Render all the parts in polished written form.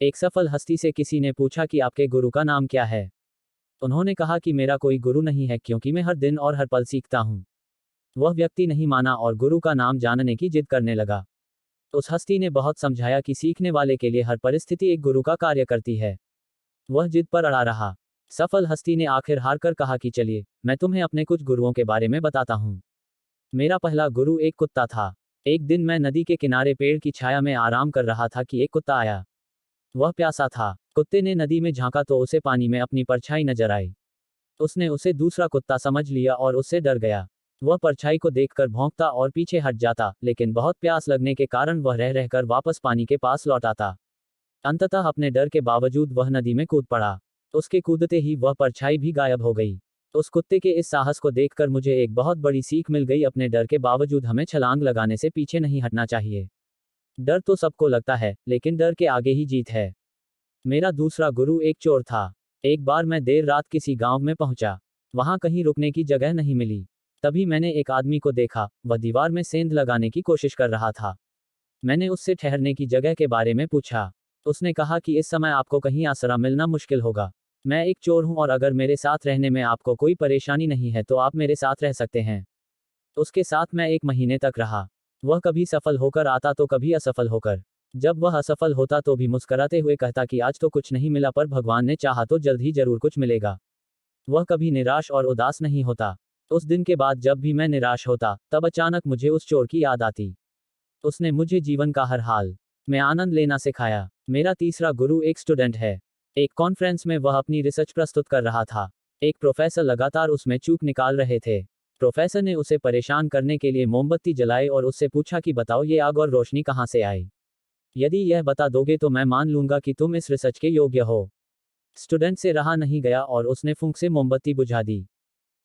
एक सफल हस्ती से किसी ने पूछा कि आपके गुरु का नाम क्या है। उन्होंने कहा कि मेरा कोई गुरु नहीं है क्योंकि मैं हर दिन और हर पल सीखता हूँ। वह व्यक्ति नहीं माना और गुरु का नाम जानने की जिद करने लगा। उस हस्ती ने बहुत समझाया कि सीखने वाले के लिए हर परिस्थिति एक गुरु का कार्य करती है। वह जिद पर अड़ा रहा। सफल हस्ती ने आखिर हार कर कहा कि चलिए, मैं तुम्हें अपने कुछ गुरुओं के बारे में बताता हूँ। मेरा पहला गुरु एक कुत्ता था। एक दिन मैं नदी के किनारे पेड़ की छाया में आराम कर रहा था कि एक कुत्ता आया। वह प्यासा था। कुत्ते ने नदी में झांका तो उसे पानी में अपनी परछाई नजर आई। उसने उसे दूसरा कुत्ता समझ लिया और उससे डर गया। वह परछाई को देखकर भौंकता और पीछे हट जाता, लेकिन बहुत प्यास लगने के कारण वह रह रहकर वापस पानी के पास लौट आता। अंततः अपने डर के बावजूद वह नदी में कूद पड़ा। उसके कूदते ही वह परछाई भी गायब हो गई। उस कुत्ते के इस साहस को देखकर मुझे एक बहुत बड़ी सीख मिल गई। अपने डर के बावजूद हमें छलांग लगाने से पीछे नहीं हटना चाहिए। डर तो सबको लगता है, लेकिन डर के आगे ही जीत है। मेरा दूसरा गुरु एक चोर था। एक बार मैं देर रात किसी गांव में पहुंचा। वहां कहीं रुकने की जगह नहीं मिली। तभी मैंने एक आदमी को देखा। वह दीवार में सेंध लगाने की कोशिश कर रहा था। मैंने उससे ठहरने की जगह के बारे में पूछा। उसने कहा कि इस समय आपको कहीं आसरा मिलना मुश्किल होगा। मैं एक चोर हूं और अगर मेरे साथ रहने में आपको कोई परेशानी नहीं है तो आप मेरे साथ रह सकते हैं। उसके साथ मैं 1 महीने तक रहा। वह कभी सफल होकर आता तो कभी असफल होकर। जब वह असफल होता तो भी मुस्कुराते हुए कहता कि आज तो कुछ नहीं मिला पर भगवान ने चाहा तो जल्द ही जरूर कुछ मिलेगा। वह कभी निराश और उदास नहीं होता। उस दिन के बाद जब भी मैं निराश होता, तब अचानक मुझे उस चोर की याद आती। उसने मुझे जीवन का हर हाल में आनंद लेना सिखाया। मेरा तीसरा गुरु एक स्टूडेंट है। एक कॉन्फ्रेंस में वह अपनी रिसर्च प्रस्तुत कर रहा था। एक प्रोफेसर लगातार उसमें चूक निकाल रहे थे। प्रोफेसर ने उसे परेशान करने के लिए मोमबत्ती जलाई और उससे पूछा कि बताओ ये आग और रोशनी कहाँ से आई। यदि यह बता दोगे तो मैं मान लूंगा कि तुम इस रिसर्च के योग्य हो। स्टूडेंट से रहा नहीं गया और उसने फूंक से मोमबत्ती बुझा दी।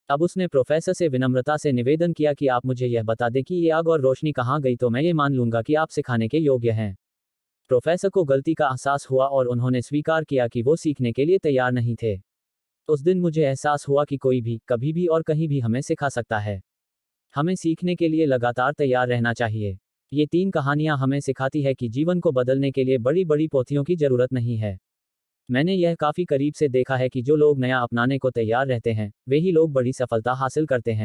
अब उसने प्रोफेसर से विनम्रता से निवेदन किया कि आप मुझे यह बता दें कि ये आग और रोशनी कहाँ गई तो मैं ये मान लूंगा कि आप सिखाने के योग्य हैं। प्रोफेसर को गलती का एहसास हुआ और उन्होंने स्वीकार किया कि वो सीखने के लिए तैयार नहीं थे। उस दिन मुझे एहसास हुआ कि कोई भी, कभी भी और कहीं भी हमें सिखा सकता है। हमें सीखने के लिए लगातार तैयार रहना चाहिए। ये 3 कहानियां हमें सिखाती है कि जीवन को बदलने के लिए बड़ी बड़ी पोथियों की जरूरत नहीं है। मैंने यह काफी करीब से देखा है कि जो लोग नया अपनाने को तैयार रहते हैं, वे ही लोग बड़ी सफलता हासिल करते हैं।